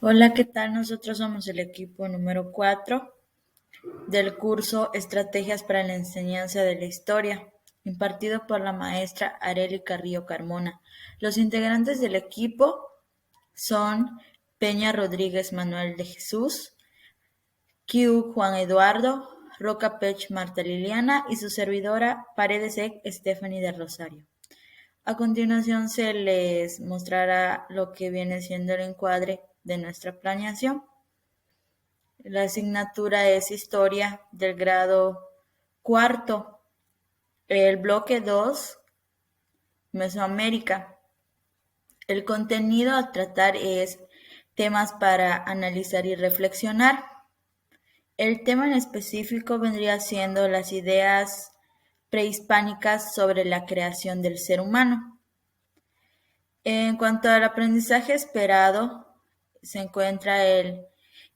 Hola, ¿qué tal? Nosotros somos el equipo número 4 del curso Estrategias para la Enseñanza de la Historia, impartido por la maestra Arely Carrillo Carmona. Los integrantes del equipo son Peña Rodríguez Manuel de Jesús, Q Juan Eduardo, Roca Pech Marta Liliana y su servidora Paredes Stephanie de Rosario. A continuación se les mostrará lo que viene siendo el encuadre de nuestra planeación. La asignatura es Historia del grado cuarto. El bloque 2, Mesoamérica. El contenido a tratar es temas para analizar y reflexionar. El tema en específico vendría siendo las ideas prehispánicas sobre la creación del ser humano. En cuanto al aprendizaje esperado, se encuentra el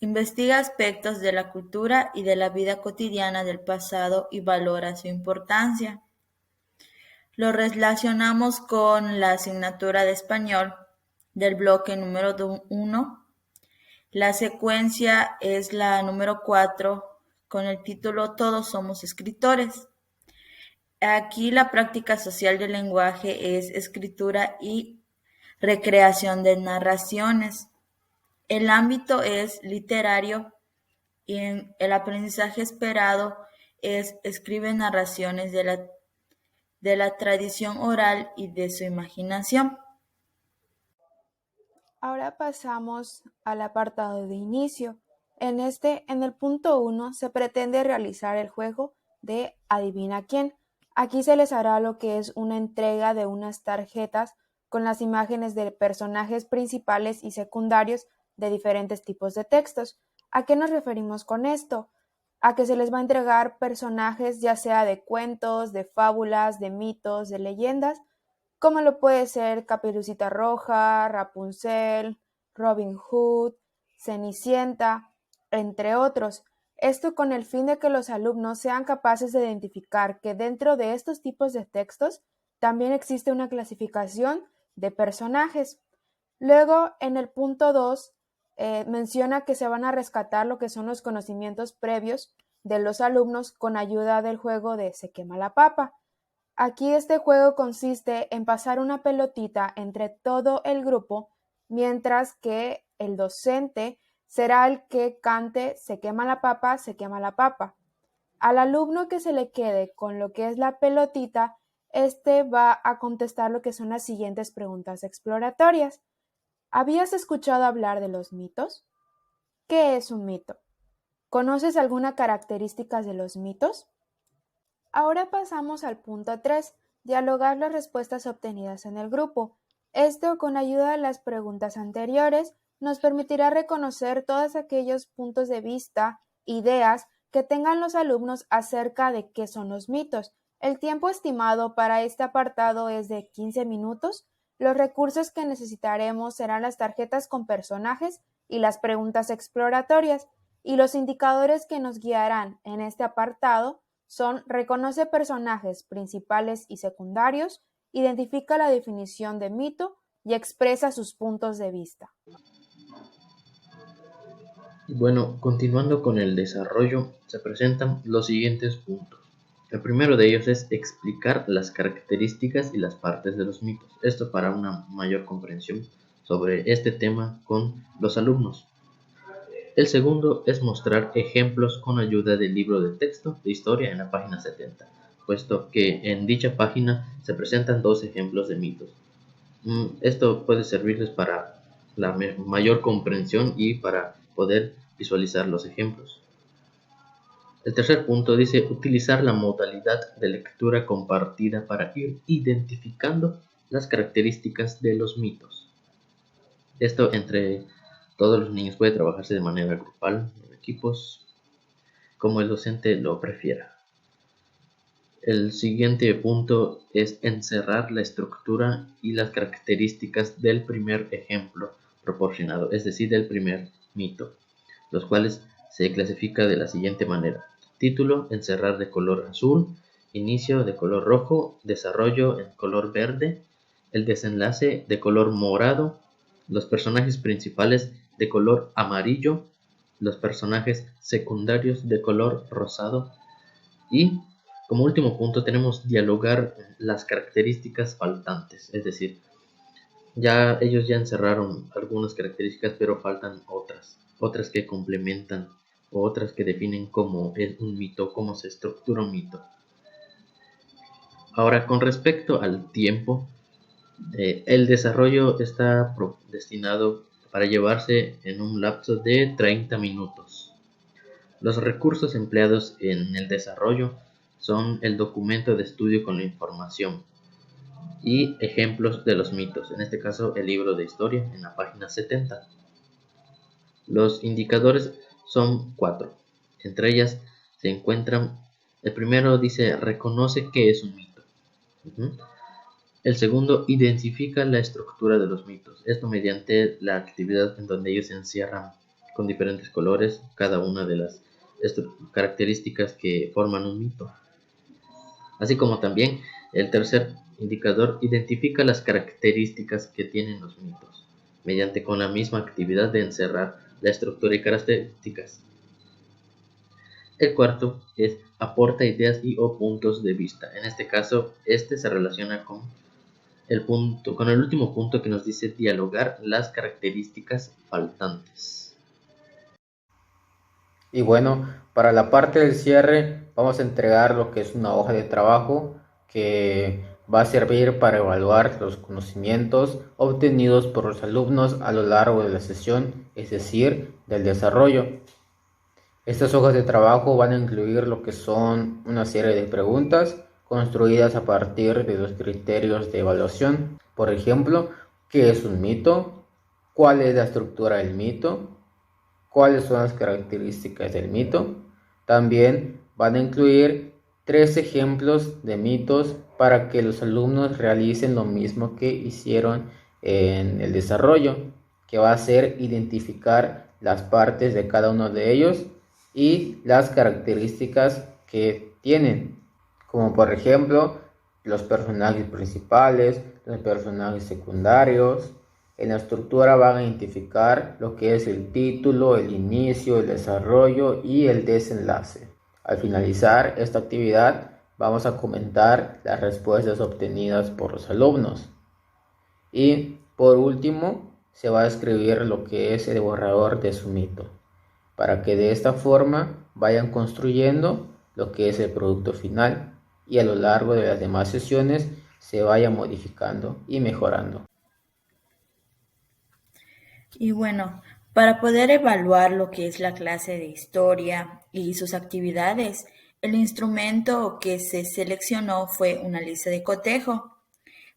investiga aspectos de la cultura y de la vida cotidiana del pasado y valora su importancia. Lo relacionamos con la asignatura de español del bloque número 1. La secuencia es la número 4 con el título Todos somos escritores. Aquí la práctica social del lenguaje es escritura y recreación de narraciones. El ámbito es literario y el aprendizaje esperado es escribe narraciones de la tradición oral y de su imaginación. Ahora pasamos al apartado de inicio. En el punto 1, se pretende realizar el juego de Adivina quién. Aquí se les hará lo que es una entrega de unas tarjetas con las imágenes de personajes principales y secundarios de diferentes tipos de textos. ¿A qué nos referimos con esto? A que se les va a entregar personajes ya sea de cuentos, de fábulas, de mitos, de leyendas, como lo puede ser Caperucita Roja, Rapunzel, Robin Hood, Cenicienta, entre otros. Esto con el fin de que los alumnos sean capaces de identificar que dentro de estos tipos de textos también existe una clasificación de personajes. Luego, en el punto 2, menciona que se van a rescatar lo que son los conocimientos previos de los alumnos con ayuda del juego de Se quema la papa. Aquí este juego consiste en pasar una pelotita entre todo el grupo, mientras que el docente será el que cante Se quema la papa, se quema la papa. Al alumno que se le quede con lo que es la pelotita, este va a contestar lo que son las siguientes preguntas exploratorias. ¿Habías escuchado hablar de los mitos? ¿Qué es un mito? ¿Conoces alguna característica de los mitos? Ahora pasamos al punto 3, dialogar las respuestas obtenidas en el grupo. Esto, con ayuda de las preguntas anteriores, nos permitirá reconocer todos aquellos puntos de vista, ideas que tengan los alumnos acerca de qué son los mitos. El tiempo estimado para este apartado es de 15 minutos. Los recursos que necesitaremos serán las tarjetas con personajes y las preguntas exploratorias, y los indicadores que nos guiarán en este apartado son: reconoce personajes principales y secundarios, identifica la definición de mito y expresa sus puntos de vista. Bueno, continuando con el desarrollo, se presentan los siguientes puntos. El primero de ellos es explicar las características y las partes de los mitos. Esto para una mayor comprensión sobre este tema con los alumnos. El segundo es mostrar ejemplos con ayuda del libro de texto de historia en la página 70, puesto que en dicha página se presentan dos ejemplos de mitos. Esto puede servirles para la mayor comprensión y para poder visualizar los ejemplos. El tercer punto dice utilizar la modalidad de lectura compartida para ir identificando las características de los mitos. Esto entre todos los niños puede trabajarse de manera grupal, en equipos, como el docente lo prefiera. El siguiente punto es encerrar la estructura y las características del primer ejemplo proporcionado, es decir, del primer mito, los cuales se clasifica de la siguiente manera: título, encerrar de color azul; inicio de color rojo; desarrollo en color verde; el desenlace de color morado; los personajes principales de color amarillo, los personajes secundarios de color rosado y como último punto tenemos dialogar las características faltantes, es decir, ellos ya encerraron algunas características pero faltan otras que complementan o otras que definen cómo es un mito, cómo se estructura un mito. Ahora, con respecto al tiempo, el desarrollo está destinado para llevarse en un lapso de 30 minutos. Los recursos empleados en el desarrollo son el documento de estudio con la información y ejemplos de los mitos, en este caso el libro de historia en la página 70. Los indicadores son 4. Entre ellas se encuentran, el primero dice reconoce qué es un mito. El segundo, identifica la estructura de los mitos. Esto mediante la actividad en donde ellos se encierran con diferentes colores cada una de las características que forman un mito. Así como también el tercer indicador, identifica las características que tienen los mitos, mediante con la misma actividad de encerrar la estructura y características. El cuarto es aporta ideas y o puntos de vista. En este caso, este se relaciona con el último punto que nos dice dialogar las características faltantes. Y bueno, para la parte del cierre vamos a entregar lo que es una hoja de trabajo que va a servir para evaluar los conocimientos obtenidos por los alumnos a lo largo de la sesión, es decir, del desarrollo. Estas hojas de trabajo van a incluir lo que son una serie de preguntas construidas a partir de los criterios de evaluación. Por ejemplo, ¿qué es un mito? ¿Cuál es la estructura del mito? ¿Cuáles son las características del mito? También van a incluir 3 ejemplos de mitos para que los alumnos realicen lo mismo que hicieron en el desarrollo, que va a ser identificar las partes de cada uno de ellos y las características que tienen, como por ejemplo los personajes principales, los personajes secundarios. En la estructura van a identificar lo que es el título, el inicio, el desarrollo y el desenlace. Al finalizar esta actividad vamos a comentar las respuestas obtenidas por los alumnos. Y por último se va a escribir lo que es el borrador de su mito, para que de esta forma vayan construyendo lo que es el producto final y a lo largo de las demás sesiones se vaya modificando y mejorando. Y bueno, para poder evaluar lo que es la clase de historia y sus actividades, el instrumento que se seleccionó fue una lista de cotejo,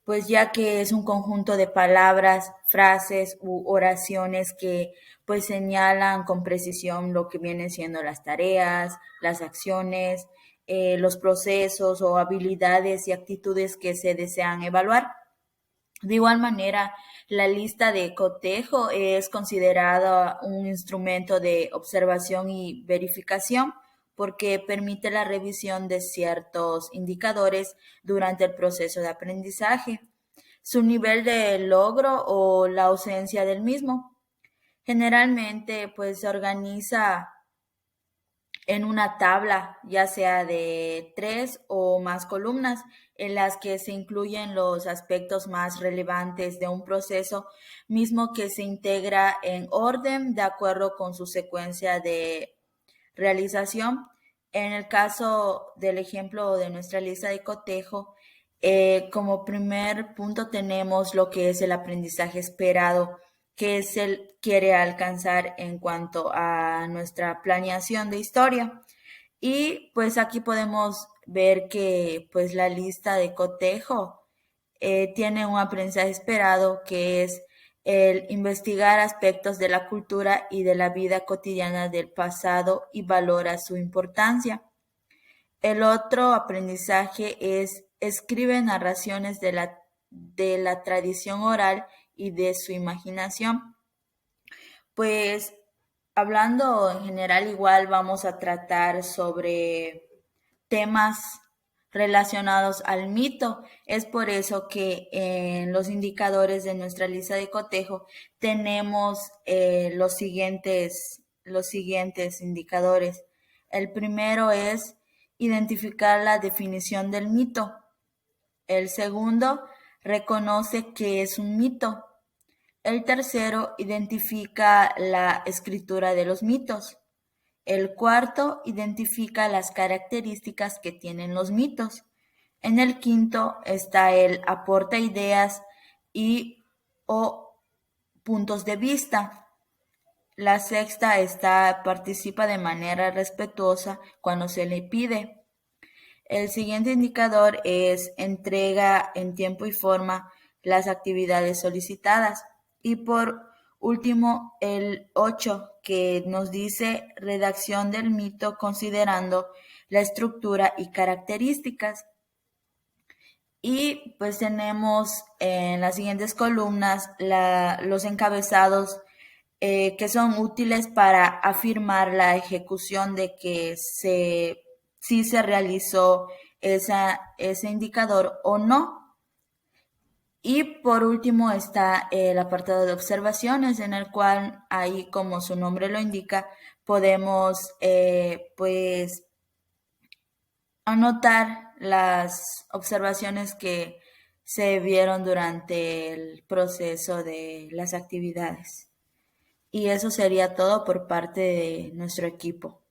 pues ya que es un conjunto de palabras, frases u oraciones que pues señalan con precisión lo que vienen siendo las tareas, las acciones, los procesos o habilidades y actitudes que se desean evaluar. De igual manera, la lista de cotejo es considerada un instrumento de observación y verificación porque permite la revisión de ciertos indicadores durante el proceso de aprendizaje, su nivel de logro o la ausencia del mismo. Generalmente, pues se organiza en una tabla, ya sea de 3 o más columnas, en las que se incluyen los aspectos más relevantes de un proceso, mismo que se integra en orden de acuerdo con su secuencia de realización. En el caso del ejemplo de nuestra lista de cotejo, como primer punto tenemos lo que es el aprendizaje esperado, que se quiere alcanzar en cuanto a nuestra planeación de historia. Y pues aquí podemos ver que pues la lista de cotejo tiene un aprendizaje esperado que es el investigar aspectos de la cultura y de la vida cotidiana del pasado y valora su importancia. El otro aprendizaje es escribe narraciones de la tradición oral y de su imaginación. Pues hablando en general igual vamos a tratar sobre temas relacionados al mito. Es por eso que en los indicadores de nuestra lista de cotejo tenemos los siguientes indicadores. El primero es identificar la definición del mito. El segundo reconoce qué es un mito. El tercero identifica la escritura de los mitos. El cuarto identifica las características que tienen los mitos. En el quinto está el aporta ideas y o puntos de vista. La sexta participa de manera respetuosa cuando se le pide. El siguiente indicador es entrega en tiempo y forma las actividades solicitadas. Y por último, el 8, que nos dice redacción del mito considerando la estructura y características. Y pues tenemos en las siguientes columnas los encabezados que son útiles para afirmar la ejecución de que sí se realizó ese indicador o no. Y por último está el apartado de observaciones, en el cual ahí, como su nombre lo indica, podemos pues anotar las observaciones que se vieron durante el proceso de las actividades. Y eso sería todo por parte de nuestro equipo.